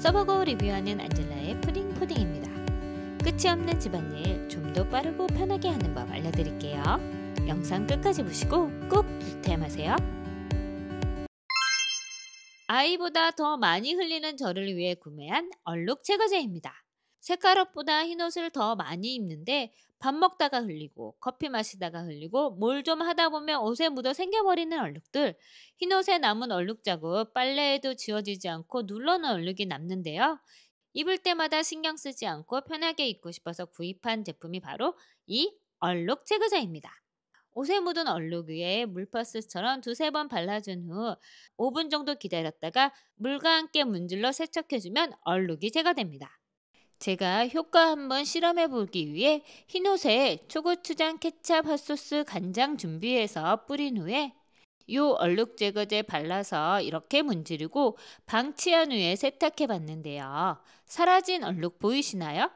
써보고 리뷰하는 안젤라의 푸딩 푸딩입니다. 끝이 없는 집안일 좀 더 빠르고 편하게 하는 법 알려드릴게요. 영상 끝까지 보시고 꼭 득템하세요. 아이보다 더 많이 흘리는 저를 위해 구매한 얼룩 제거제입니다. 색깔옷보다 흰옷을 더 많이 입는데 밥 먹다가 흘리고 커피 마시다가 흘리고 뭘 좀 하다 보면 옷에 묻어 생겨버리는 얼룩들. 흰옷에 남은 얼룩 자국 빨래에도 지워지지 않고 눌러놓은 얼룩이 남는데요. 입을 때마다 신경 쓰지 않고 편하게 입고 싶어서 구입한 제품이 바로 이 얼룩 제거제입니다. 옷에 묻은 얼룩 위에 물퍼스처럼 두세 번 발라준 후 5분 정도 기다렸다가 물과 함께 문질러 세척해주면 얼룩이 제거됩니다. 제가 효과 한번 실험해 보기 위해 흰옷에 초고추장, 케찹, 핫소스, 간장 준비해서 뿌린 후에 요 얼룩 제거제 발라서 이렇게 문지르고 방치한 후에 세탁해 봤는데요. 사라진 얼룩 보이시나요?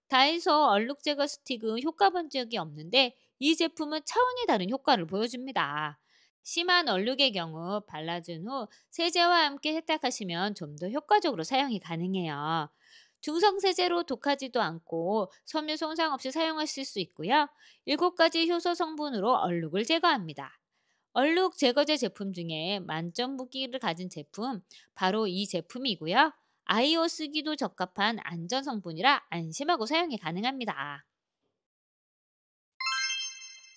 다이소 얼룩 제거 스틱은 효과 본 적이 없는데 이 제품은 차원이 다른 효과를 보여줍니다. 심한 얼룩의 경우 발라준 후 세제와 함께 세탁하시면 좀 더 효과적으로 사용이 가능해요. 중성세제로 독하지도 않고 섬유 손상 없이 사용하실 수 있고요. 7가지 효소 성분으로 얼룩을 제거합니다. 얼룩 제거제 제품 중에 만점 무기를 가진 제품 바로 이 제품이고요. 아이오 쓰기도 적합한 안전 성분이라 안심하고 사용이 가능합니다.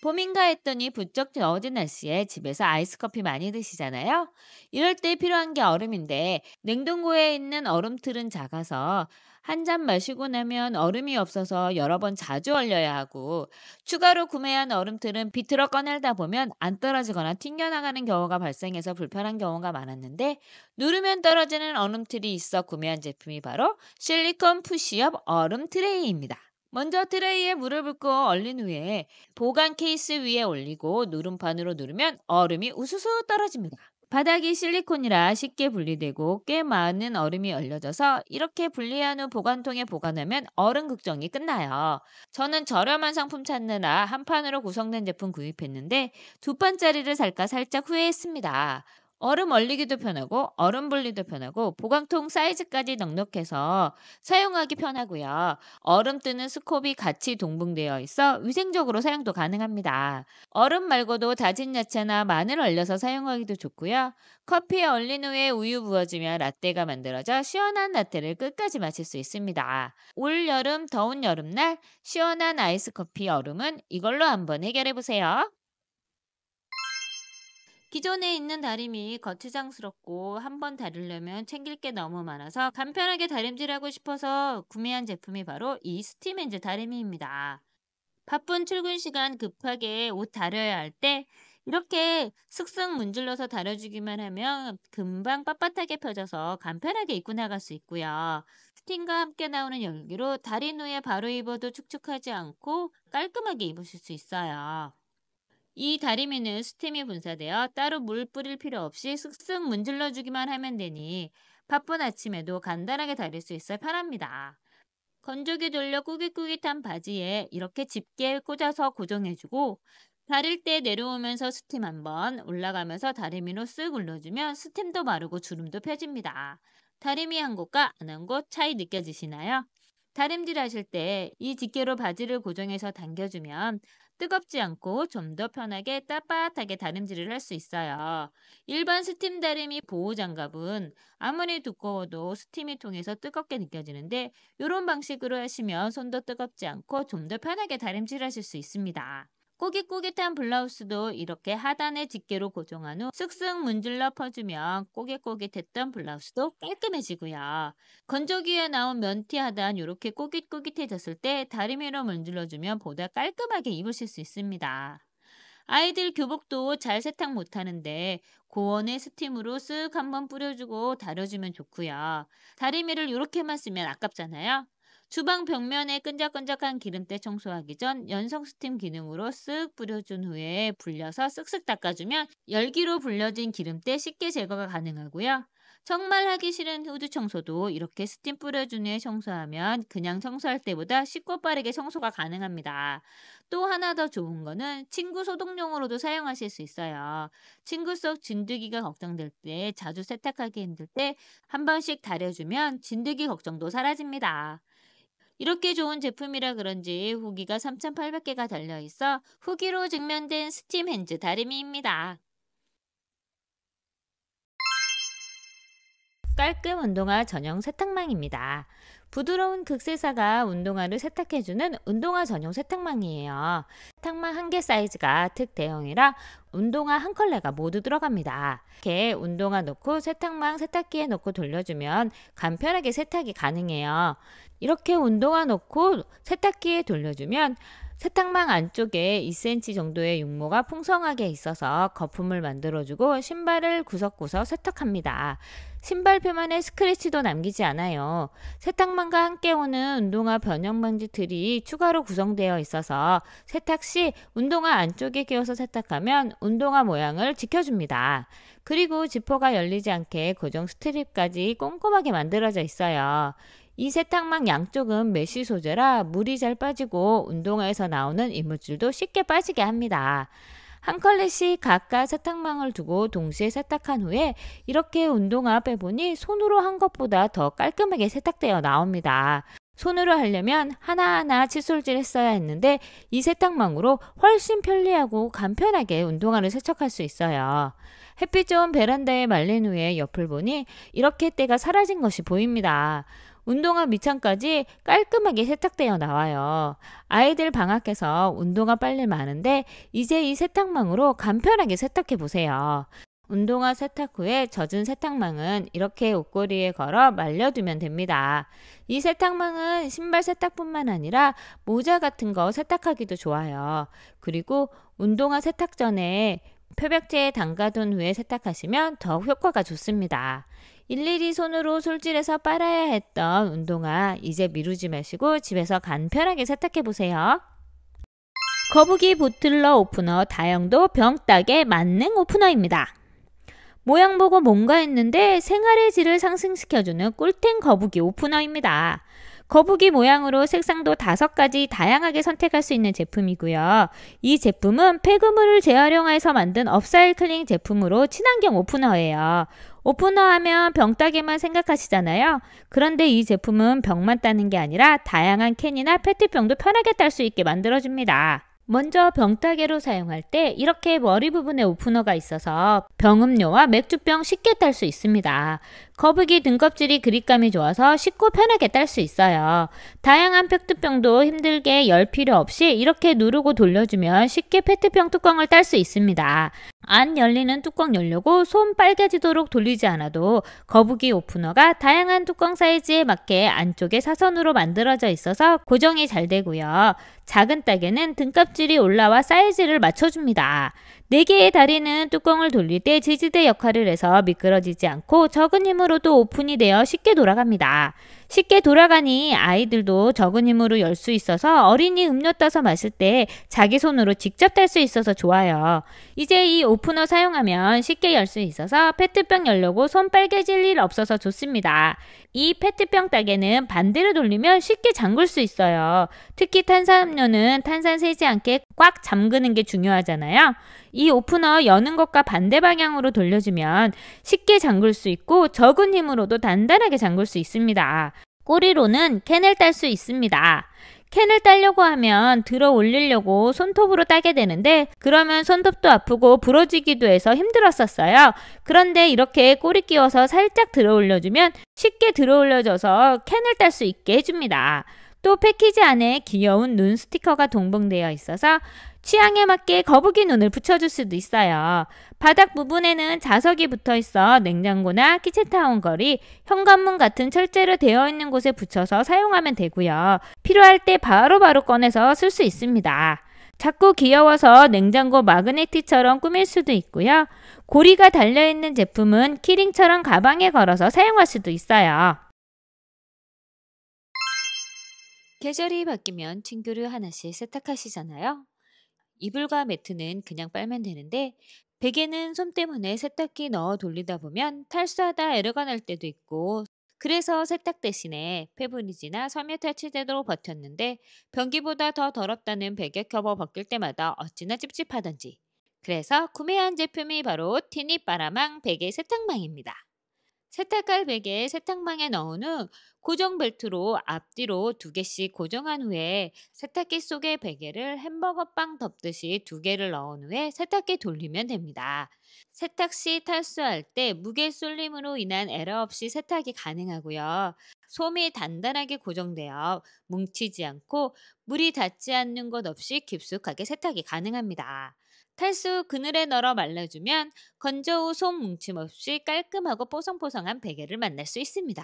봄인가 했더니 부쩍 더워진 날씨에 집에서 아이스커피 많이 드시잖아요. 이럴 때 필요한 게 얼음인데 냉동고에 있는 얼음틀은 작아서 한 잔 마시고 나면 얼음이 없어서 여러 번 자주 얼려야 하고 추가로 구매한 얼음틀은 비틀어 꺼내다 보면 안 떨어지거나 튕겨나가는 경우가 발생해서 불편한 경우가 많았는데 누르면 떨어지는 얼음틀이 있어 구매한 제품이 바로 실리콘 푸시업 얼음 트레이입니다. 먼저 트레이에 물을 붓고 얼린 후에 보관 케이스 위에 올리고 누름판으로 누르면 얼음이 우수수 떨어집니다. 바닥이 실리콘이라 쉽게 분리되고 꽤 많은 얼음이 얼려져서 이렇게 분리한 후 보관통에 보관하면 얼음 걱정이 끝나요. 저는 저렴한 상품 찾느라 한 판으로 구성된 제품 구입했는데 2판짜리를 살까 살짝 후회했습니다. 얼음 얼리기도 편하고 얼음 분리도 편하고 보관통 사이즈까지 넉넉해서 사용하기 편하고요. 얼음 뜨는 스콥이 같이 동봉되어 있어 위생적으로 사용도 가능합니다. 얼음 말고도 다진 야채나 마늘 얼려서 사용하기도 좋고요. 커피에 얼린 후에 우유 부어주면 라떼가 만들어져 시원한 라떼를 끝까지 마실 수 있습니다. 올 여름 더운 여름날 시원한 아이스 커피 얼음은 이걸로 한번 해결해 보세요. 기존에 있는 다림이 거추장스럽고 한번 다루려면 챙길 게 너무 많아서 간편하게 다림질하고 싶어서 구매한 제품이 바로 이 스팀엔즈 다리미입니다. 바쁜 출근 시간 급하게 옷 다려야 할 때 이렇게 슥슥 문질러서 다려주기만 하면 금방 빳빳하게 펴져서 간편하게 입고 나갈 수 있고요. 스팀과 함께 나오는 열기로 다린 후에 바로 입어도 축축하지 않고 깔끔하게 입으실 수 있어요. 이 다리미는 스팀이 분사되어 따로 물 뿌릴 필요 없이 쓱쓱 문질러주기만 하면 되니 바쁜 아침에도 간단하게 다릴 수 있어 편합니다. 건조기 돌려 꾸깃꾸깃한 바지에 이렇게 집게 꽂아서 고정해주고 다릴 때 내려오면서 스팀 한번 올라가면서 다리미로 쓱 눌러주면 스팀도 마르고 주름도 펴집니다. 다리미 한 곳과 안 한 곳 차이 느껴지시나요? 다림질 하실 때 이 집게로 바지를 고정해서 당겨주면 뜨겁지 않고 좀 더 편하게 빳빳하게 다림질을 할 수 있어요. 일반 스팀 다리미 보호 장갑은 아무리 두꺼워도 스팀이 통해서 뜨겁게 느껴지는데 이런 방식으로 하시면 손도 뜨겁지 않고 좀 더 편하게 다림질 하실 수 있습니다. 꼬깃꼬깃한 블라우스도 이렇게 하단에 집게로 고정한 후 쓱쓱 문질러 퍼주면 꼬깃꼬깃했던 블라우스도 깔끔해지고요. 건조기에 나온 면티 하단 이렇게 꼬깃꼬깃해졌을 때 다리미로 문질러주면 보다 깔끔하게 입으실 수 있습니다. 아이들 교복도 잘 세탁 못하는데 고온의 스팀으로 쓱 한번 뿌려주고 다려주면 좋고요. 다리미를 이렇게만 쓰면 아깝잖아요. 주방 벽면에 끈적끈적한 기름때 청소하기 전 연성 스팀 기능으로 쓱 뿌려준 후에 불려서 쓱쓱 닦아주면 열기로 불려진 기름때 쉽게 제거가 가능하고요. 정말 하기 싫은 후드 청소도 이렇게 스팀 뿌려준 후에 청소하면 그냥 청소할 때보다 쉽고 빠르게 청소가 가능합니다. 또 하나 더 좋은 거는 침구 소독용으로도 사용하실 수 있어요. 침구 속 진드기가 걱정될 때, 자주 세탁하기 힘들 때 한 번씩 다려주면 진드기 걱정도 사라집니다. 이렇게 좋은 제품이라 그런지 후기가 3,800개가 달려있어 후기로 증명된 스팀 핸즈 다리미입니다. 깔끔 운동화 전용 세탁망입니다. 부드러운 극세사가 운동화를 세탁해주는 운동화 전용 세탁망이에요. 세탁망 한 개 사이즈가 특대형이라 운동화 한 컬레가 모두 들어갑니다. 이렇게 운동화 넣고 세탁망 세탁기에 넣고 돌려주면 간편하게 세탁이 가능해요. 이렇게 운동화 넣고 세탁기에 돌려주면 세탁망 안쪽에 2cm 정도의 육모가 풍성하게 있어서 거품을 만들어주고 신발을 구석구석 세탁합니다. 신발 표면에 스크래치도 남기지 않아요. 세탁망과 함께 오는 운동화 변형 방지 틀이 추가로 구성되어 있어서 세탁 시 운동화 안쪽에 끼워서 세탁하면 운동화 모양을 지켜줍니다. 그리고 지퍼가 열리지 않게 고정 스트립까지 꼼꼼하게 만들어져 있어요. 이 세탁망 양쪽은 메쉬 소재라 물이 잘 빠지고 운동화에서 나오는 이물질도 쉽게 빠지게 합니다. 한 컬레씩 각각 세탁망을 두고 동시에 세탁한 후에 이렇게 운동화 빼보니 손으로 한 것보다 더 깔끔하게 세탁되어 나옵니다. 손으로 하려면 하나하나 칫솔질 했어야 했는데 이 세탁망으로 훨씬 편리하고 간편하게 운동화를 세척할 수 있어요. 햇빛 좋은 베란다에 말린 후에 옆을 보니 이렇게 때가 사라진 것이 보입니다. 운동화 밑창까지 깔끔하게 세탁되어 나와요. 아이들 방학해서 운동화 빨래 많은데 이제 이 세탁망으로 간편하게 세탁해 보세요. 운동화 세탁 후에 젖은 세탁망은 이렇게 옷걸이에 걸어 말려두면 됩니다. 이 세탁망은 신발 세탁뿐만 아니라 모자 같은 거 세탁하기도 좋아요. 그리고 운동화 세탁 전에 표백제에 담가둔 후에 세탁하시면 더욱 효과가 좋습니다. 일일이 손으로 솔질해서 빨아야 했던 운동화 이제 미루지 마시고 집에서 간편하게 세탁해 보세요. 거북이 보틀러 오프너 다용도 병따개 만능 오프너입니다. 모양 보고 뭔가 했는데 생활의 질을 상승시켜주는 꿀템 거북이 오프너입니다. 거북이 모양으로 색상도 5가지 다양하게 선택할 수 있는 제품이고요. 이 제품은 폐기물을 재활용해서 만든 업사이클링 제품으로 친환경 오프너예요. 오프너 하면 병따개만 생각하시잖아요. 그런데 이 제품은 병만 따는 게 아니라 다양한 캔이나 페트병도 편하게 딸 수 있게 만들어줍니다. 먼저 병따개로 사용할 때 이렇게 머리 부분에 오프너가 있어서 병음료와 맥주병 쉽게 딸 수 있습니다. 거북이 등껍질이 그립감이 좋아서 쉽고 편하게 딸 수 있어요. 다양한 페트병도 힘들게 열 필요 없이 이렇게 누르고 돌려주면 쉽게 페트병 뚜껑을 딸 수 있습니다. 안 열리는 뚜껑 열려고 손 빨개지도록 돌리지 않아도 거북이 오프너가 다양한 뚜껑 사이즈에 맞게 안쪽에 사선으로 만들어져 있어서 고정이 잘 되고요. 작은 따개는 등껍질이 올라와 사이즈를 맞춰줍니다. 4개의 다리는 뚜껑을 돌릴 때 지지대 역할을 해서 미끄러지지 않고 적은 힘으로도 오픈이 되어 쉽게 돌아갑니다. 쉽게 돌아가니 아이들도 적은 힘으로 열 수 있어서 어린이 음료 따서 마실 때 자기 손으로 직접 딸 수 있어서 좋아요. 이제 이 오프너 사용하면 쉽게 열 수 있어서 페트병 열려고 손 빨개질 일 없어서 좋습니다. 이 페트병 따개는 반대로 돌리면 쉽게 잠글 수 있어요. 특히 탄산음료는 탄산 새지 않게 꽉 잠그는 게 중요하잖아요. 이 오프너 여는 것과 반대 방향으로 돌려주면 쉽게 잠글 수 있고 적은 힘으로도 단단하게 잠글 수 있습니다. 꼬리로는 캔을 딸 수 있습니다. 캔을 따려고 하면 들어 올리려고 손톱으로 따게 되는데 그러면 손톱도 아프고 부러지기도 해서 힘들었었어요. 그런데 이렇게 꼬리 끼워서 살짝 들어 올려주면 쉽게 들어 올려져서 캔을 딸 수 있게 해줍니다. 또 패키지 안에 귀여운 눈 스티커가 동봉되어 있어서 취향에 맞게 거북이 눈을 붙여줄 수도 있어요. 바닥 부분에는 자석이 붙어 있어 냉장고나 키친타운 거리, 현관문 같은 철제로 되어 있는 곳에 붙여서 사용하면 되고요. 필요할 때 바로바로 꺼내서 쓸 수 있습니다. 작고 귀여워서 냉장고 마그네틱처럼 꾸밀 수도 있고요. 고리가 달려있는 제품은 키링처럼 가방에 걸어서 사용할 수도 있어요. 계절이 바뀌면 친구를 하나씩 세탁하시잖아요. 이불과 매트는 그냥 빨면 되는데 베개는 솜 때문에 세탁기 넣어 돌리다 보면 탈수하다 에러가 날 때도 있고, 그래서 세탁 대신에 페브리즈나 섬유탈 치대로 버텼는데, 변기보다 더 더럽다는 베개 커버 벗길 때마다 어찌나 찝찝하던지. 그래서 구매한 제품이 바로 티니 빠라망 베개 세탁망입니다. 세탁할 베개 세탁망에 넣은 후 고정 벨트로 앞뒤로 2개씩 고정한 후에 세탁기 속에 베개를 햄버거 빵 덮듯이 2개를 넣은 후에 세탁기 돌리면 됩니다. 세탁 시 탈수할 때 무게 쏠림으로 인한 에러 없이 세탁이 가능하고요. 솜이 단단하게 고정되어 뭉치지 않고 물이 닿지 않는 곳 없이 깊숙하게 세탁이 가능합니다. 탈수 그늘에 널어 말려주면 건조 후 솜 뭉침 없이 깔끔하고 뽀송뽀송한 베개를 만날 수 있습니다.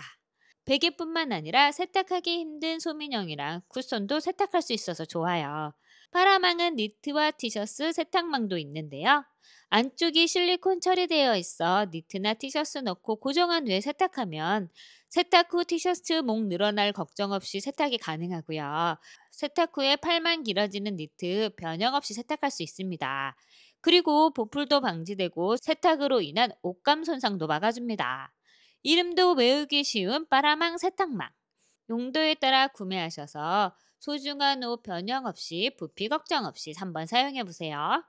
베개뿐만 아니라 세탁하기 힘든 소민형이랑 쿠션도 세탁할 수 있어서 좋아요. 파라망은 니트와 티셔츠 세탁망도 있는데요. 안쪽이 실리콘 처리되어 있어 니트나 티셔츠 넣고 고정한 후에 세탁하면 세탁 후 티셔츠 목 늘어날 걱정 없이 세탁이 가능하고요. 세탁 후에 팔만 길어지는 니트 변형 없이 세탁할 수 있습니다. 그리고 보풀도 방지되고 세탁으로 인한 옷감 손상도 막아줍니다. 이름도 외우기 쉬운 빠라망 세탁망. 용도에 따라 구매하셔서 소중한 옷 변형 없이 부피 걱정 없이 한번 사용해 보세요.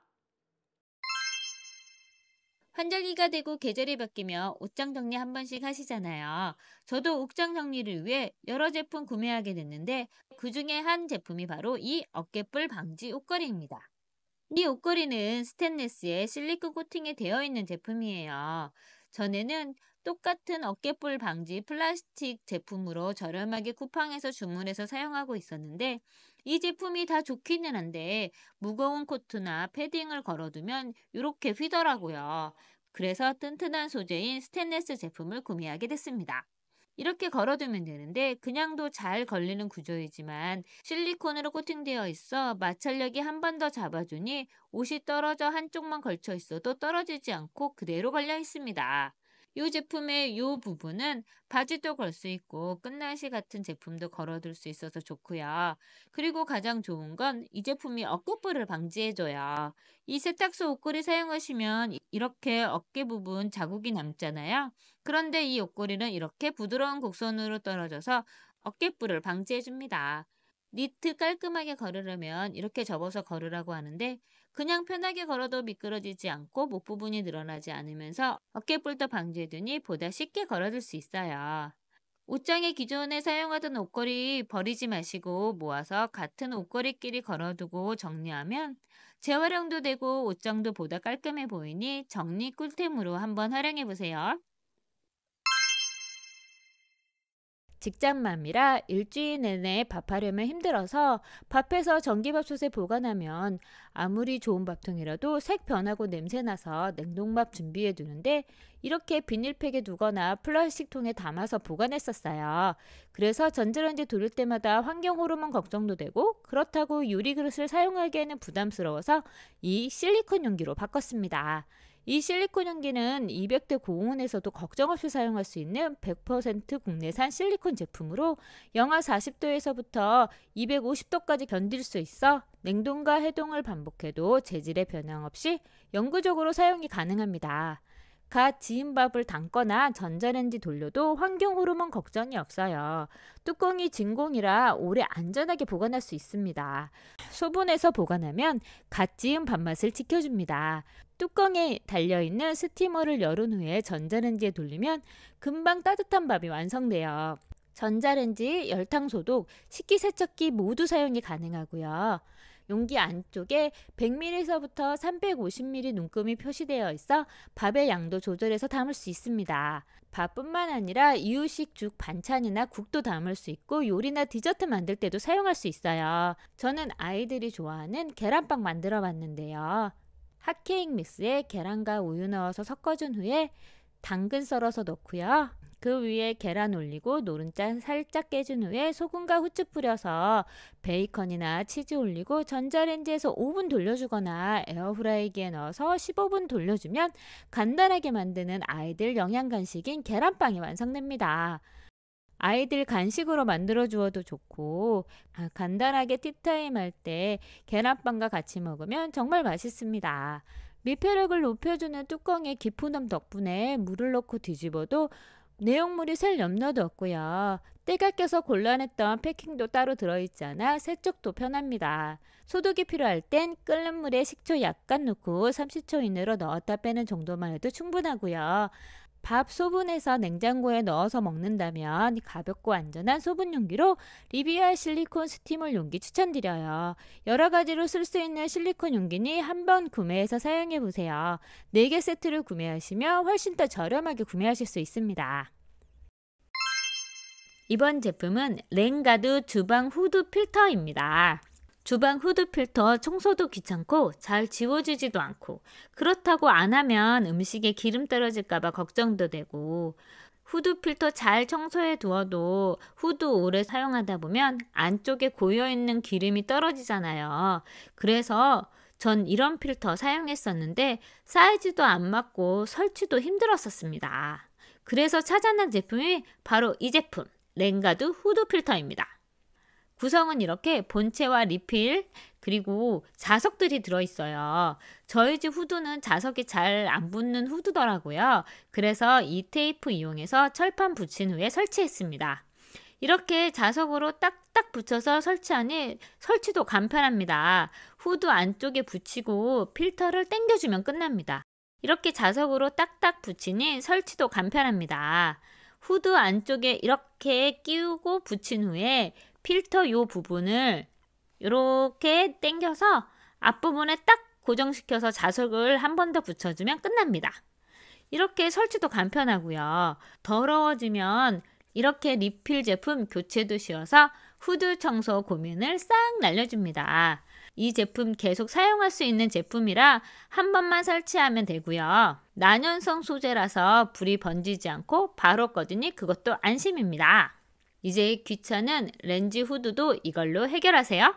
환절기가 되고 계절이 바뀌며 옷장 정리 한 번씩 하시잖아요. 저도 옷장 정리를 위해 여러 제품 구매하게 됐는데 그 중에 한 제품이 바로 이 어깨뿔 방지 옷걸이입니다. 이 옷걸이는 스테인리스에 실리콘 코팅이 되어 있는 제품이에요. 전에는 똑같은 어깨뿔 방지 플라스틱 제품으로 저렴하게 쿠팡에서 주문해서 사용하고 있었는데 이 제품이 다 좋기는 한데 무거운 코트나 패딩을 걸어두면 이렇게 휘더라고요. 그래서 튼튼한 소재인 스테인리스 제품을 구매하게 됐습니다. 이렇게 걸어두면 되는데 그냥도 잘 걸리는 구조이지만 실리콘으로 코팅되어 있어 마찰력이 한 번 더 잡아주니 옷이 떨어져 한쪽만 걸쳐 있어도 떨어지지 않고 그대로 걸려 있습니다. 이 제품의 이 부분은 바지도 걸 수 있고 끝나시 같은 제품도 걸어둘 수 있어서 좋고요. 그리고 가장 좋은 건 이 제품이 어깨뿔을 방지해줘요. 이 세탁소 옷걸이 사용하시면 이렇게 어깨 부분 자국이 남잖아요. 그런데 이 옷걸이는 이렇게 부드러운 곡선으로 떨어져서 어깨뿔을 방지해줍니다. 니트 깔끔하게 걸으려면 이렇게 접어서 걸으라고 하는데 그냥 편하게 걸어도 미끄러지지 않고 목 부분이 늘어나지 않으면서 어깨뿔도 방지해두니 보다 쉽게 걸어둘 수 있어요. 옷장에 기존에 사용하던 옷걸이 버리지 마시고 모아서 같은 옷걸이끼리 걸어두고 정리하면 재활용도 되고 옷장도 보다 깔끔해 보이니 정리 꿀템으로 한번 활용해 보세요. 직장맘이라 일주일 내내 밥하려면 힘들어서 밥해서 전기밥솥에 보관하면 아무리 좋은 밥통이라도 색 변하고 냄새나서 냉동밥 준비해 두는데 이렇게 비닐팩에 두거나 플라스틱 통에 담아서 보관했었어요. 그래서 전자레인지 돌릴 때마다 환경 호르몬 걱정도 되고 그렇다고 유리 그릇을 사용하기에는 부담스러워서 이 실리콘 용기로 바꿨습니다. 이 실리콘 용기는 200대 고온에서도 걱정 없이 사용할 수 있는 100% 국내산 실리콘 제품으로 영하 40도에서부터 250도까지 견딜 수 있어 냉동과 해동을 반복해도 재질의 변형 없이 영구적으로 사용이 가능합니다. 갓 지은 밥을 담거나 전자레인지 돌려도 환경 호르몬 걱정이 없어요. 뚜껑이 진공이라 오래 안전하게 보관할 수 있습니다. 소분해서 보관하면 갓 지은 밥맛을 지켜줍니다. 뚜껑에 달려있는 스티머를 열은 후에 전자레인지에 돌리면 금방 따뜻한 밥이 완성돼요. 전자레인지, 열탕 소독, 식기세척기 모두 사용이 가능하고요. 용기 안쪽에 100ml서부터 350ml 눈금이 표시되어 있어 밥의 양도 조절해서 담을 수 있습니다. 밥뿐만 아니라 이유식 죽 반찬이나 국도 담을 수 있고 요리나 디저트 만들 때도 사용할 수 있어요. 저는 아이들이 좋아하는 계란빵 만들어 봤는데요. 핫케이크 믹스에 계란과 우유 넣어서 섞어준 후에 당근 썰어서 넣고요. 그 위에 계란 올리고 노른자 살짝 깨준 후에 소금과 후추 뿌려서 베이컨이나 치즈 올리고 전자레인지에서 5분 돌려주거나 에어프라이기에 넣어서 15분 돌려주면 간단하게 만드는 아이들 영양 간식인 계란빵이 완성됩니다. 아이들 간식으로 만들어 주어도 좋고 간단하게 티타임 할 때 계란빵과 같이 먹으면 정말 맛있습니다. 밀폐력을 높여주는 뚜껑의 기포덤 덕분에 물을 넣고 뒤집어도 내용물이 셀 염려도 없고요. 때가 껴서 곤란했던 패킹도 따로 들어있지 않아 세척도 편합니다. 소독이 필요할 땐 끓는 물에 식초 약간 넣고 30초 이내로 넣었다 빼는 정도만 해도 충분하고요. 밥 소분해서 냉장고에 넣어서 먹는다면 가볍고 안전한 소분 용기로 리비아 실리콘 스티물 용기 추천드려요. 여러 가지로 쓸 수 있는 실리콘 용기니 한번 구매해서 사용해 보세요. 4개 세트를 구매하시면 훨씬 더 저렴하게 구매하실 수 있습니다. 이번 제품은 랭가드 주방 후드 필터입니다. 주방 후드 필터 청소도 귀찮고 잘 지워지지도 않고, 그렇다고 안 하면 음식에 기름 떨어질까봐 걱정도 되고, 후드 필터 잘 청소해 두어도 후드 오래 사용하다 보면 안쪽에 고여있는 기름이 떨어지잖아요. 그래서 전 이런 필터 사용했었는데 사이즈도 안 맞고 설치도 힘들었었습니다. 그래서 찾아낸 제품이 바로 이 제품, 랭가드 후드 필터입니다. 구성은 이렇게 본체와 리필 그리고 자석들이 들어있어요. 저희 집 후드는 자석이 잘 안 붙는 후드더라고요. 그래서 이 테이프 이용해서 철판 붙인 후에 설치했습니다. 이렇게 자석으로 딱딱 붙여서 설치하니 설치도 간편합니다. 후드 안쪽에 붙이고 필터를 당겨주면 끝납니다. 이렇게 자석으로 딱딱 붙이니 설치도 간편합니다. 후드 안쪽에 이렇게 끼우고 붙인 후에 필터 요 부분을 이렇게 당겨서 앞부분에 딱 고정시켜서 자석을 한 번 더 붙여주면 끝납니다. 이렇게 설치도 간편하고요. 더러워지면 이렇게 리필 제품 교체도 쉬워서 후드 청소 고민을 싹 날려줍니다. 이 제품 계속 사용할 수 있는 제품이라 한 번만 설치하면 되고요. 난연성 소재라서 불이 번지지 않고 바로 꺼지니 그것도 안심입니다. 이제 귀찮은 렌즈 후드도 이걸로 해결하세요.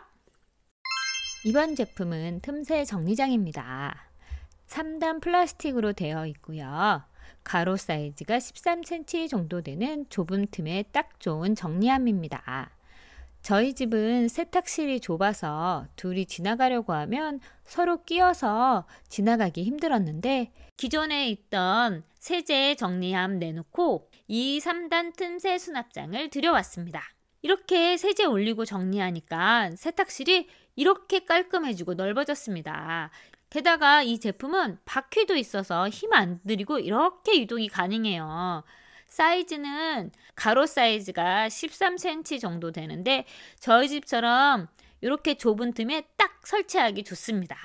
이번 제품은 틈새 정리장입니다. 3단 플라스틱으로 되어 있고요. 가로 사이즈가 13cm 정도 되는 좁은 틈에 딱 좋은 정리함입니다. 저희 집은 세탁실이 좁아서 둘이 지나가려고 하면 서로 끼어서 지나가기 힘들었는데, 기존에 있던 세제 정리함 내놓고 이 3단 틈새 수납장을 들여왔습니다. 이렇게 세제 올리고 정리하니까 세탁실이 이렇게 깔끔해지고 넓어졌습니다. 게다가 이 제품은 바퀴도 있어서 힘 안 들이고 이렇게 이동이 가능해요. 사이즈는 가로 사이즈가 13cm 정도 되는데 저희 집처럼 이렇게 좁은 틈에 딱 설치하기 좋습니다.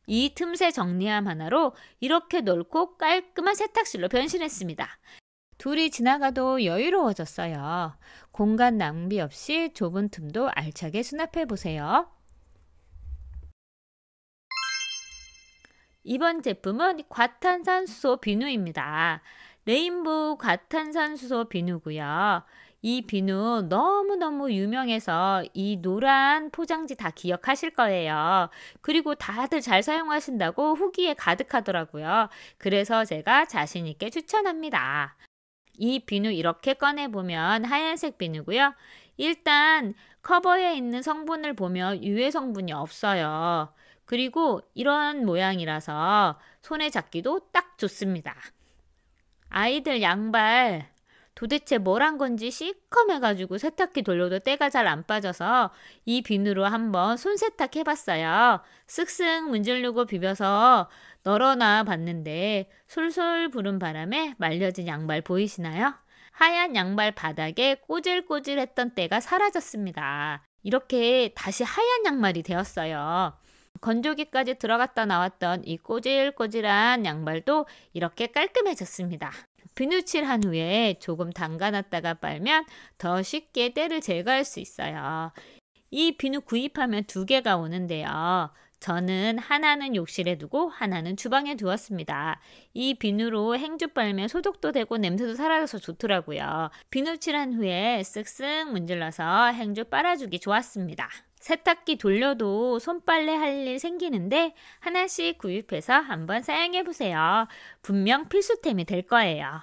이 틈새 정리함 하나로 이렇게 넓고 깔끔한 세탁실로 변신했습니다. 둘이 지나가도 여유로워졌어요. 공간 낭비 없이 좁은 틈도 알차게 수납해 보세요. 이번 제품은 과탄산수소 비누입니다. 레인보우 과탄산수소 비누고요. 이 비누 너무너무 유명해서 이 노란 포장지 다 기억하실 거예요. 그리고 다들 잘 사용하신다고 후기에 가득하더라고요. 그래서 제가 자신 있게 추천합니다. 이 비누 이렇게 꺼내보면 하얀색 비누고요. 일단 커버에 있는 성분을 보면 유해 성분이 없어요. 그리고 이런 모양이라서 손에 잡기도 딱 좋습니다. 아이들 양발 도대체 뭘 한 건지 시커매가지고 세탁기 돌려도 때가 잘 안 빠져서 이 비누로 한번 손세탁 해봤어요. 쓱쓱 문지르고 비벼서 널어놔 봤는데 솔솔 부는 바람에 말려진 양발 보이시나요? 하얀 양발 바닥에 꼬질꼬질했던 때가 사라졌습니다. 이렇게 다시 하얀 양말이 되었어요. 건조기까지 들어갔다 나왔던 이 꼬질꼬질한 양발도 이렇게 깔끔해졌습니다. 비누칠한 후에 조금 담가놨다가 빨면 더 쉽게 때를 제거할 수 있어요. 이 비누 구입하면 2개가 오는데요. 저는 하나는 욕실에 두고 하나는 주방에 두었습니다. 이 비누로 행주 빨면 소독도 되고 냄새도 사라져서 좋더라고요. 비누칠한 후에 쓱쓱 문질러서 행주 빨아주기 좋았습니다. 세탁기 돌려도 손빨래 할 일 생기는데 하나씩 구입해서 한번 사용해 보세요. 분명 필수템이 될 거예요.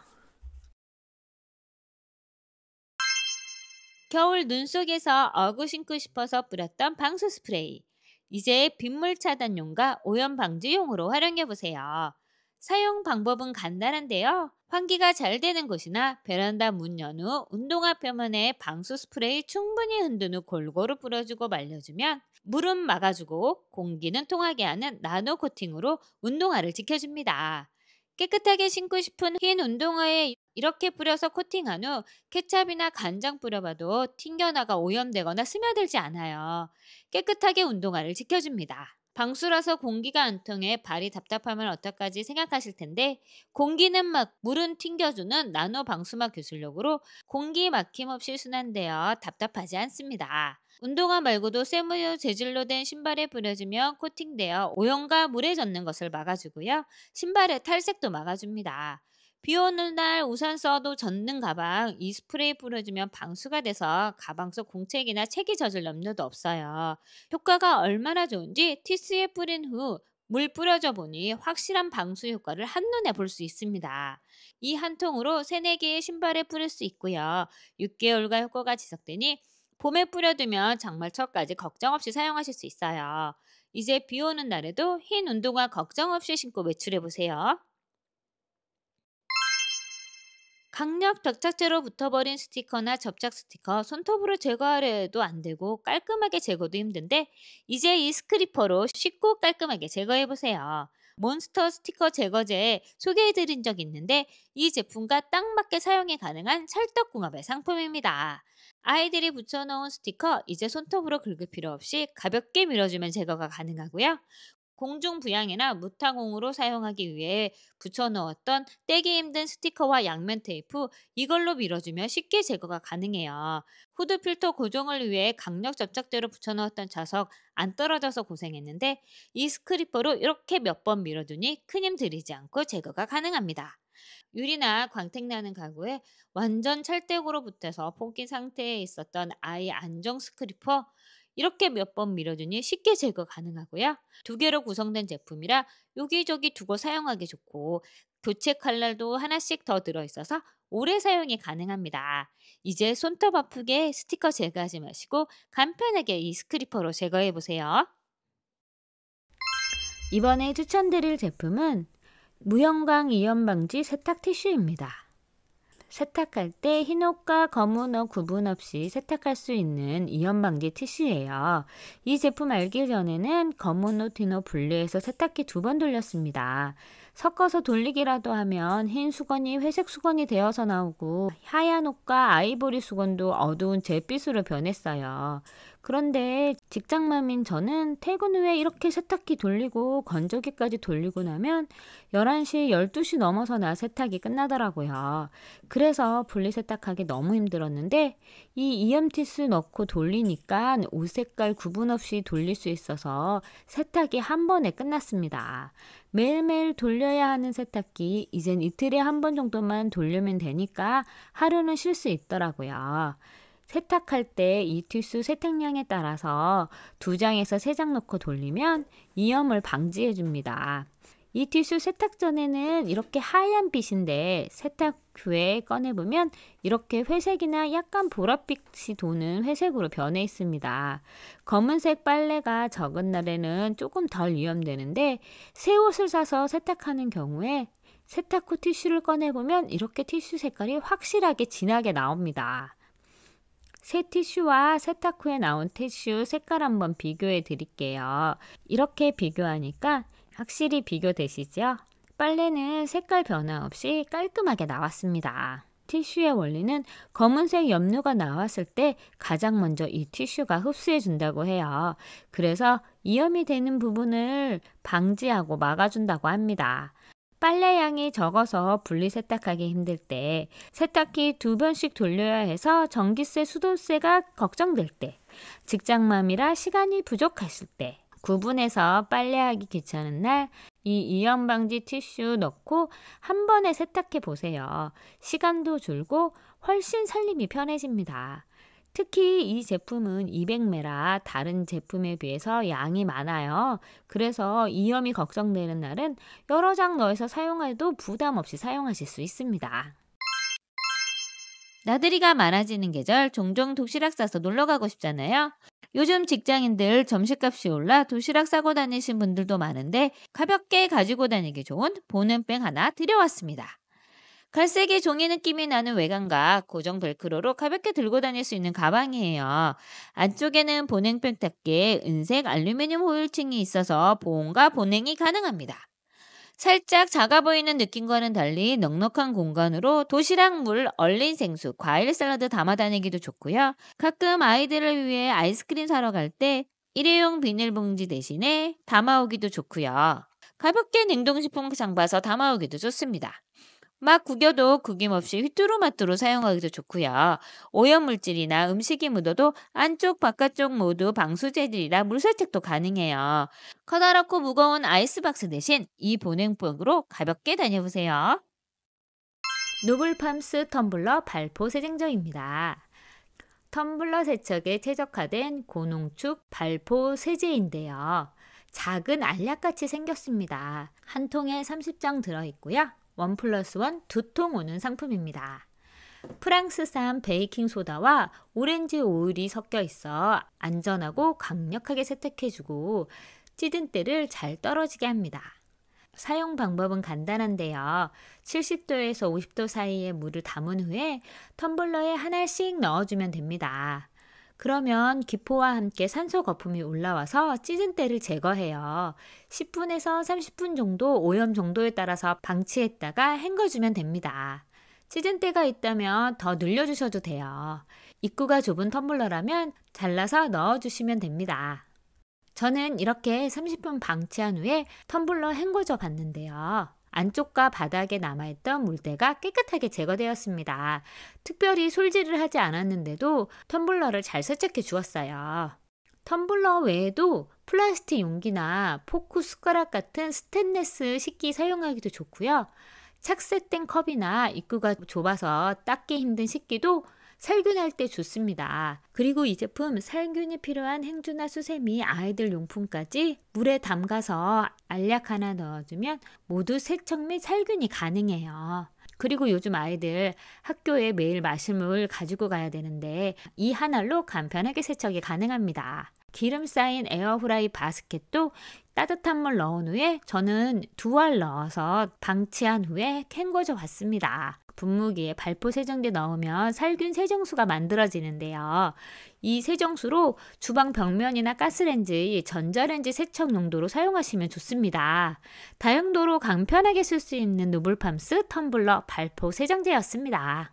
겨울 눈 속에서 어구 신고 싶어서 뿌렸던 방수 스프레이. 이제 빗물 차단용과 오염 방지용으로 활용해 보세요. 사용 방법은 간단한데요. 환기가 잘 되는 곳이나 베란다 문 연 후 운동화 표면에 방수 스프레이 충분히 흔든 후 골고루 뿌려주고 말려주면 물은 막아주고 공기는 통하게 하는 나노 코팅으로 운동화를 지켜줍니다. 깨끗하게 신고 싶은 흰 운동화에 이렇게 뿌려서 코팅한 후 케찹이나 간장 뿌려봐도 튕겨나가 오염되거나 스며들지 않아요. 깨끗하게 운동화를 지켜줍니다. 방수라서 공기가 안 통해 발이 답답하면 어떡하지 생각하실 텐데 공기는 막 물은 튕겨주는 나노 방수막 기술력으로 공기 막힘 없이 순환되어 답답하지 않습니다. 운동화 말고도 쇠무유 재질로 된 신발에 뿌려주면 코팅되어 오염과 물에 젖는 것을 막아주고요. 신발의 탈색도 막아줍니다. 비 오는 날 우산 써도 젖는 가방 이 스프레이 뿌려주면 방수가 돼서 가방 속 공책이나 책이 젖을 염려도 없어요. 효과가 얼마나 좋은지 티스에 뿌린 후 물 뿌려줘 보니 확실한 방수 효과를 한눈에 볼 수 있습니다. 이 한 통으로 3, 4개의 신발에 뿌릴 수 있고요. 6개월간 효과가 지속되니 봄에 뿌려두면 장마철까지 걱정 없이 사용하실 수 있어요. 이제 비 오는 날에도 흰 운동화 걱정 없이 신고 외출해 보세요. 강력 접착제로 붙어버린 스티커나 접착 스티커 손톱으로 제거하려 해도 안 되고 깔끔하게 제거도 힘든데 이제 이 스크리퍼로 쉽고 깔끔하게 제거해 보세요. 몬스터 스티커 제거제 소개해드린 적 있는데 이 제품과 딱 맞게 사용이 가능한 찰떡궁합의 상품입니다. 아이들이 붙여놓은 스티커 이제 손톱으로 긁을 필요 없이 가볍게 밀어주면 제거가 가능하고요. 공중 부양이나 무타공으로 사용하기 위해 붙여놓았던 떼기 힘든 스티커와 양면 테이프 이걸로 밀어주면 쉽게 제거가 가능해요. 후드 필터 고정을 위해 강력 접착제로 붙여놓았던 자석 안 떨어져서 고생했는데 이 스크리퍼로 이렇게 몇 번 밀어두니 큰 힘 들이지 않고 제거가 가능합니다. 유리나 광택나는 가구에 완전 찰떡으로 붙어서 포기 상태에 있었던 아이 안정 스크리퍼 이렇게 몇 번 밀어주니 쉽게 제거 가능하고요. 2개로 구성된 제품이라 여기저기 두고 사용하기 좋고 교체 칼날도 하나씩 더 들어있어서 오래 사용이 가능합니다. 이제 손톱 아프게 스티커 제거하지 마시고 간편하게 이 스크리퍼로 제거해보세요. 이번에 추천드릴 제품은 무형광 이염 방지 세탁 티슈입니다. 세탁할 때 흰옷과 검은옷 구분 없이 세탁할 수 있는 이염 방지 티슈예요. 이 제품 알기 전에는 검은옷, 흰옷 분리해서 세탁기 2번 돌렸습니다. 섞어서 돌리기라도 하면 흰 수건이 회색 수건이 되어서 나오고 하얀 옷과 아이보리 수건도 어두운 잿빛으로 변했어요. 그런데 직장맘인 저는 퇴근 후에 이렇게 세탁기 돌리고 건조기까지 돌리고 나면 11시, 12시 넘어서나 세탁이 끝나더라고요. 그래서 분리세탁하기 너무 힘들었는데 이 이염티슈 넣고 돌리니까 옷 색깔 구분 없이 돌릴 수 있어서 세탁이 한 번에 끝났습니다. 매일매일 돌려야 하는 세탁기 이젠 이틀에 한 번 정도만 돌리면 되니까 하루는 쉴 수 있더라고요. 세탁할 때 이 티슈 세탁량에 따라서 2장에서 3장 넣고 돌리면 이염을 방지해 줍니다. 이 티슈 세탁 전에는 이렇게 하얀 빛인데 세탁 후에 꺼내보면 이렇게 회색이나 약간 보랏빛이 도는 회색으로 변해 있습니다. 검은색 빨래가 적은 날에는 조금 덜 이염되는데 새 옷을 사서 세탁하는 경우에 세탁 후 티슈를 꺼내보면 이렇게 티슈 색깔이 확실하게 진하게 나옵니다. 새 티슈와 세탁 후에 나온 티슈 색깔 한번 비교해 드릴게요. 이렇게 비교하니까 확실히 비교되시죠? 빨래는 색깔 변화 없이 깔끔하게 나왔습니다. 티슈의 원리는 검은색 염료가 나왔을 때 가장 먼저 이 티슈가 흡수해 준다고 해요. 그래서 이염이 되는 부분을 방지하고 막아준다고 합니다. 빨래 양이 적어서 분리 세탁하기 힘들 때 세탁기 2번씩 돌려야 해서 전기세, 수도세가 걱정될 때 직장맘이라 시간이 부족하실 때 구분해서 빨래하기 귀찮은 날 이 이염 방지 티슈 넣고 한 번에 세탁해 보세요. 시간도 줄고 훨씬 살림이 편해집니다. 특히 이 제품은 200ml라 다른 제품에 비해서 양이 많아요. 그래서 이염이 걱정되는 날은 여러 장 넣어서 사용해도 부담 없이 사용하실 수 있습니다. 나들이가 많아지는 계절 종종 도시락 싸서 놀러 가고 싶잖아요. 요즘 직장인들 점심값이 올라 도시락 싸고 다니신 분들도 많은데 가볍게 가지고 다니기 좋은 보냉백 하나 들여왔습니다. 갈색의 종이 느낌이 나는 외관과 고정 벨크로로 가볍게 들고 다닐 수 있는 가방이에요. 안쪽에는 보냉백답게 은색 알루미늄 호일층이 있어서 보온과 보냉이 가능합니다. 살짝 작아 보이는 느낌과는 달리 넉넉한 공간으로 도시락, 물, 얼린 생수, 과일 샐러드 담아 다니기도 좋고요. 가끔 아이들을 위해 아이스크림 사러 갈 때 일회용 비닐봉지 대신에 담아오기도 좋고요. 가볍게 냉동식품 장봐서 담아오기도 좋습니다. 막 구겨도 구김없이 휘뚜루마뚜루 사용하기도 좋고요. 오염물질이나 음식이 묻어도 안쪽 바깥쪽 모두 방수재질이라 물세척도 가능해요. 커다랗고 무거운 아이스박스 대신 이 보냉백으로 가볍게 다녀보세요. 노블팜스 텀블러 발포 세정제입니다. 텀블러 세척에 최적화된 고농축 발포 세제인데요. 작은 알약같이 생겼습니다. 한 통에 30장 들어있고요. 1+1 2통 오는 상품입니다. 프랑스산 베이킹소다와 오렌지 오일이 섞여 있어 안전하고 강력하게 세탁해주고 찌든 때를 잘 떨어지게 합니다. 사용 방법은 간단한데요. 70도에서 50도 사이에 물을 담은 후에 텀블러에 하나씩 넣어주면 됩니다. 그러면 기포와 함께 산소 거품이 올라와서 찌든 때를 제거해요. 10분에서 30분 정도 오염 정도에 따라서 방치했다가 헹궈주면 됩니다. 찌든 때가 있다면 더 늘려주셔도 돼요. 입구가 좁은 텀블러라면 잘라서 넣어주시면 됩니다. 저는 이렇게 30분 방치한 후에 텀블러 헹궈줘 봤는데요. 안쪽과 바닥에 남아있던 물때가 깨끗하게 제거되었습니다. 특별히 솔질을 하지 않았는데도 텀블러를 잘 세척해 주었어요. 텀블러 외에도 플라스틱 용기나 포크, 숟가락 같은 스테인리스 식기 사용하기도 좋고요. 착색된 컵이나 입구가 좁아서 닦기 힘든 식기도 살균할 때 좋습니다. 그리고 이 제품 살균이 필요한 행주나 수세미, 아이들 용품까지 물에 담가서 알약 하나 넣어주면 모두 세척 및 살균이 가능해요. 그리고 요즘 아이들 학교에 매일 마실 물 가지고 가야 되는데 이 한 알로 간편하게 세척이 가능합니다. 기름 쌓인 에어프라이 바스켓도 따뜻한 물 넣은 후에 저는 2알 넣어서 방치한 후에 헹궈줘 봤습니다. 분무기에 발포 세정제 넣으면 살균 세정수가 만들어지는데요. 이 세정수로 주방 벽면이나 가스레인지, 전자레인지 세척 용도로 사용하시면 좋습니다. 다용도로 간편하게 쓸 수 있는 노블팜스 텀블러 발포 세정제였습니다.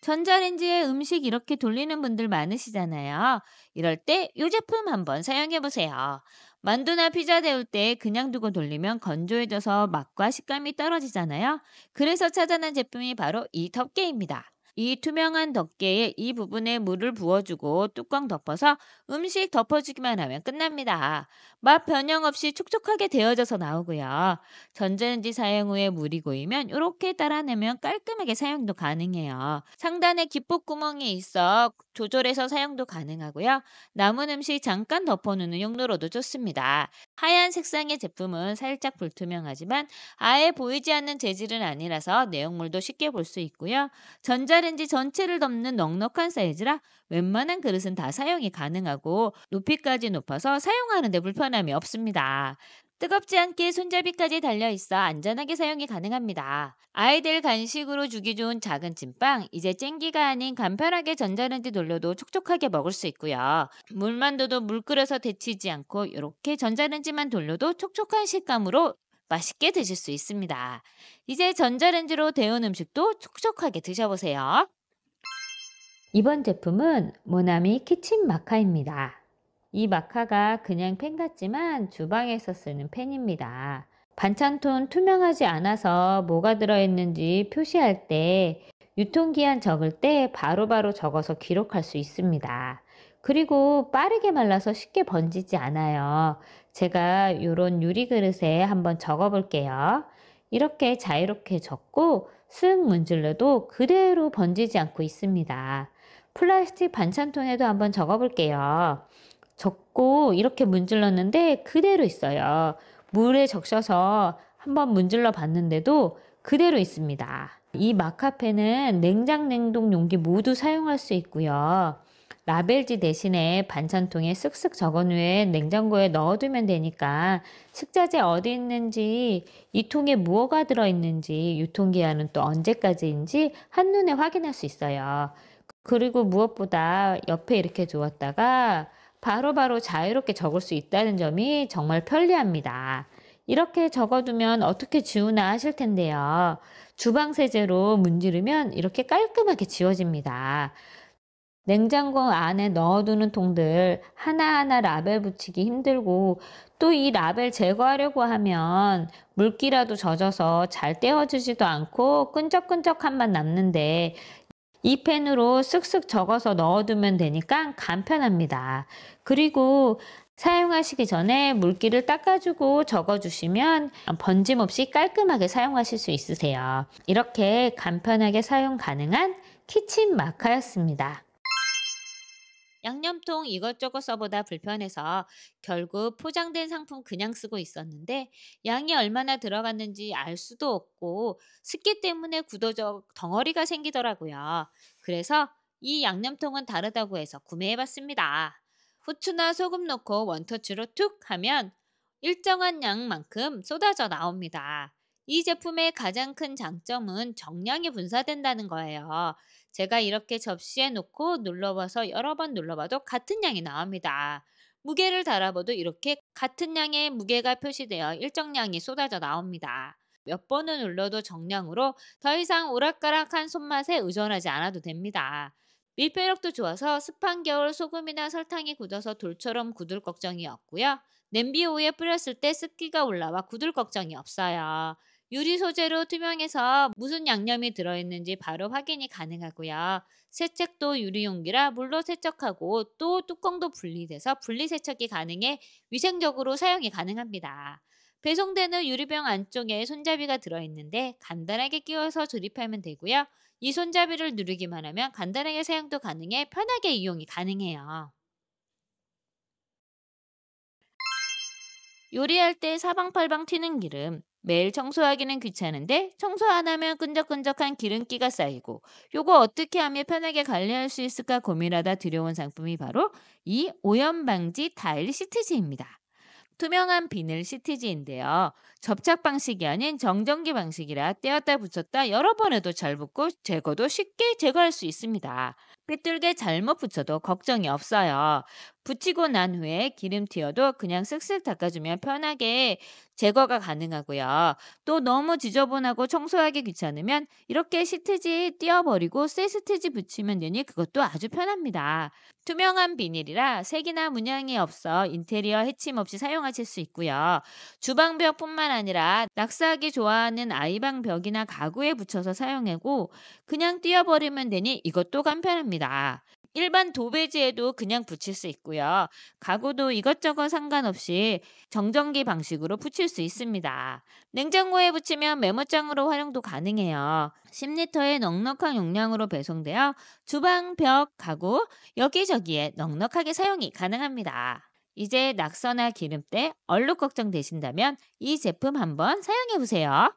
전자레인지에 음식 이렇게 돌리는 분들 많으시잖아요. 이럴 때 이 제품 한번 사용해 보세요. 만두나 피자 데울 때 그냥 두고 돌리면 건조해져서 맛과 식감이 떨어지잖아요. 그래서 찾아낸 제품이 바로 이 덮개입니다. 이 투명한 덮개에 이 부분에 물을 부어주고 뚜껑 덮어서 음식 덮어주기만 하면 끝납니다. 맛 변형 없이 촉촉하게 데워져서 나오고요. 전자레인지 사용 후에 물이 고이면 이렇게 따라내면 깔끔하게 사용도 가능해요. 상단에 기포구멍이 있어 조절해서 사용도 가능하고요. 남은 음식 잠깐 덮어놓는 용도로도 좋습니다. 하얀 색상의 제품은 살짝 불투명하지만 아예 보이지 않는 재질은 아니라서 내용물도 쉽게 볼 수 있고요. 전자레인지 전체를 덮는 넉넉한 사이즈라 웬만한 그릇은 다 사용이 가능하고 높이까지 높아서 사용하는 데 불편함이 없습니다. 뜨겁지 않게 손잡이까지 달려있어 안전하게 사용이 가능합니다. 아이들 간식으로 주기 좋은 작은 찐빵, 이제 쟁기가 아닌 간편하게 전자레인지 돌려도 촉촉하게 먹을 수 있고요. 물만둬도 물 끓여서 데치지 않고 이렇게 전자레인지만 돌려도 촉촉한 식감으로 맛있게 드실 수 있습니다. 이제 전자레인지로 데운 음식도 촉촉하게 드셔보세요. 이번 제품은 모나미 키친 마카입니다. 이 마카가 그냥 펜 같지만 주방에서 쓰는 펜입니다. 반찬통 투명하지 않아서 뭐가 들어있는지 표시할 때 유통기한 적을 때 바로바로 적어서 기록할 수 있습니다. 그리고 빠르게 말라서 쉽게 번지지 않아요. 제가 이런 유리 그릇에 한번 적어 볼게요. 이렇게 자유롭게 적고 쓱 문질러도 그대로 번지지 않고 있습니다. 플라스틱 반찬통에도 한번 적어 볼게요. 적고 이렇게 문질렀는데 그대로 있어요. 물에 적셔서 한번 문질러 봤는데도 그대로 있습니다. 이 마카펜은 냉장, 냉동 용기 모두 사용할 수 있고요. 라벨지 대신에 반찬통에 쓱쓱 적은 후에 냉장고에 넣어두면 되니까 식자재 어디 있는지, 이 통에 무엇가 들어있는지, 유통기한은 또 언제까지인지 한눈에 확인할 수 있어요. 그리고 무엇보다 옆에 이렇게 두었다가 바로바로 자유롭게 적을 수 있다는 점이 정말 편리합니다. 이렇게 적어두면 어떻게 지우나 하실 텐데요. 주방 세제로 문지르면 이렇게 깔끔하게 지워집니다. 냉장고 안에 넣어두는 통들 하나하나 라벨 붙이기 힘들고, 또 이 라벨 제거하려고 하면 물기라도 젖어서 잘 떼어지지도 않고 끈적끈적한 맛 남는데, 이 펜으로 쓱쓱 적어서 넣어두면 되니까 간편합니다. 그리고 사용하시기 전에 물기를 닦아주고 적어주시면 번짐 없이 깔끔하게 사용하실 수 있으세요. 이렇게 간편하게 사용 가능한 키친 마카였습니다. 양념통 이것저것 써보다 불편해서 결국 포장된 상품 그냥 쓰고 있었는데, 양이 얼마나 들어갔는지 알 수도 없고 습기 때문에 굳어져 덩어리가 생기더라고요. 그래서 이 양념통은 다르다고 해서 구매해봤습니다. 후추나 소금 넣고 원터치로 툭 하면 일정한 양만큼 쏟아져 나옵니다. 이 제품의 가장 큰 장점은 정량이 분사된다는 거예요. 제가 이렇게 접시에 놓고 눌러봐서 여러 번 눌러봐도 같은 양이 나옵니다. 무게를 달아봐도 이렇게 같은 양의 무게가 표시되어 일정량이 쏟아져 나옵니다. 몇 번을 눌러도 정량으로 더 이상 오락가락한 손맛에 의존하지 않아도 됩니다. 밀폐력도 좋아서 습한 겨울 소금이나 설탕이 굳어서 돌처럼 굳을 걱정이 없고요. 냄비 위에 뿌렸을 때 습기가 올라와 굳을 걱정이 없어요. 유리 소재로 투명해서 무슨 양념이 들어있는지 바로 확인이 가능하고요. 세척도 유리 용기라 물로 세척하고 또 뚜껑도 분리돼서 분리세척이 가능해 위생적으로 사용이 가능합니다. 배송되는 유리병 안쪽에 손잡이가 들어있는데 간단하게 끼워서 조립하면 되고요. 이 손잡이를 누르기만 하면 간단하게 사용도 가능해 편하게 이용이 가능해요. 요리할 때 사방팔방 튀는 기름, 매일 청소하기는 귀찮은데 청소 안 하면 끈적끈적한 기름기가 쌓이고, 요거 어떻게 하면 편하게 관리할 수 있을까 고민하다 들여온 상품이 바로 이 오염 방지 타일 시트지입니다. 투명한 비늘 시트지인데요. 접착 방식이 아닌 정전기 방식이라 떼었다 붙였다 여러 번 해도 잘 붙고 제거도 쉽게 제거할 수 있습니다. 삐뚤게 잘못 붙여도 걱정이 없어요. 붙이고 난 후에 기름 튀어도 그냥 쓱쓱 닦아주면 편하게 제거가 가능하고요. 또 너무 지저분하고 청소하기 귀찮으면 이렇게 시트지 띄어버리고 새 시트지 붙이면 되니 그것도 아주 편합니다. 투명한 비닐이라 색이나 문양이 없어 인테리어 해침 없이 사용하실 수 있고요. 주방벽뿐만 아니라 낙서하기 좋아하는 아이방 벽이나 가구에 붙여서 사용하고 그냥 띄어버리면 되니 이것도 간편합니다. 일반 도배지에도 그냥 붙일 수 있고요. 가구도 이것저것 상관없이 정전기 방식으로 붙일 수 있습니다. 냉장고에 붙이면 메모장으로 활용도 가능해요. 10리터의 넉넉한 용량으로 배송되어 주방, 벽, 가구 여기저기에 넉넉하게 사용이 가능합니다. 이제 낙서나 기름때 얼룩 걱정 되신다면 이 제품 한번 사용해 보세요.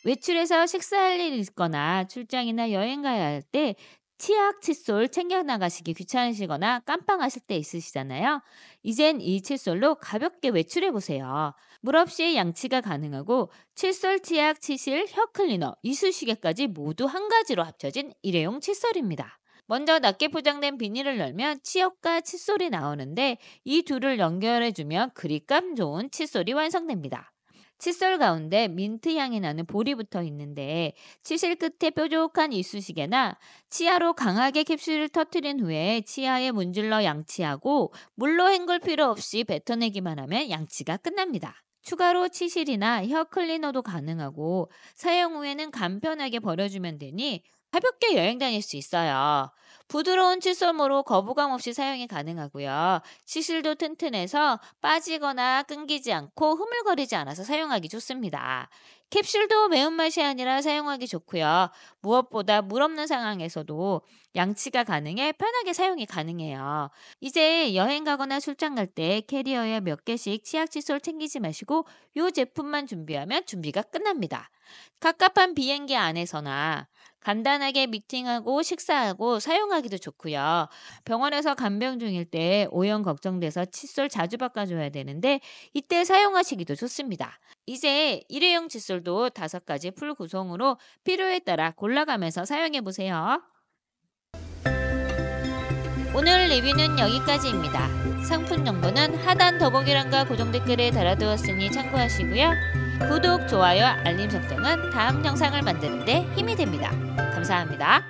외출해서 식사할 일 있거나 출장이나 여행 가야 할 때 치약, 칫솔 챙겨 나가시기 귀찮으시거나 깜빡하실 때 있으시잖아요. 이젠 이 칫솔로 가볍게 외출해 보세요. 물 없이 양치가 가능하고 칫솔, 치약, 치실, 혀 클리너, 이쑤시개까지 모두 한 가지로 합쳐진 일회용 칫솔입니다. 먼저 낮게 포장된 비닐을 열면 치약과 칫솔이 나오는데 이 둘을 연결해주면 그립감 좋은 칫솔이 완성됩니다. 칫솔 가운데 민트 향이 나는 볼이 붙어 있는데 치실 끝에 뾰족한 이쑤시개나 치아로 강하게 캡슐을 터뜨린 후에 치아에 문질러 양치하고 물로 헹굴 필요 없이 뱉어내기만 하면 양치가 끝납니다. 추가로 치실이나 혀 클리너도 가능하고 사용 후에는 간편하게 버려주면 되니 가볍게 여행 다닐 수 있어요. 부드러운 칫솔모로 거부감 없이 사용이 가능하고요. 치실도 튼튼해서 빠지거나 끊기지 않고 흐물거리지 않아서 사용하기 좋습니다. 캡슐도 매운맛이 아니라 사용하기 좋고요. 무엇보다 물 없는 상황에서도 양치가 가능해 편하게 사용이 가능해요. 이제 여행 가거나 출장 갈 때 캐리어에 몇 개씩 치약 칫솔 챙기지 마시고 이 제품만 준비하면 준비가 끝납니다. 갑갑한 비행기 안에서나 간단하게 미팅하고 식사하고 사용하기도 좋고요. 병원에서 간병 중일 때 오염 걱정돼서 칫솔 자주 바꿔줘야 되는데 이때 사용하시기도 좋습니다. 이제 일회용 칫솔도 5가지 풀 구성으로 필요에 따라 골라가면서 사용해 보세요. 오늘 리뷰는 여기까지입니다. 상품 정보는 하단 더보기란과 고정 댓글에 달아두었으니 참고하시고요. 구독, 좋아요, 알림 설정은 다음 영상을 만드는 데 힘이 됩니다. 감사합니다.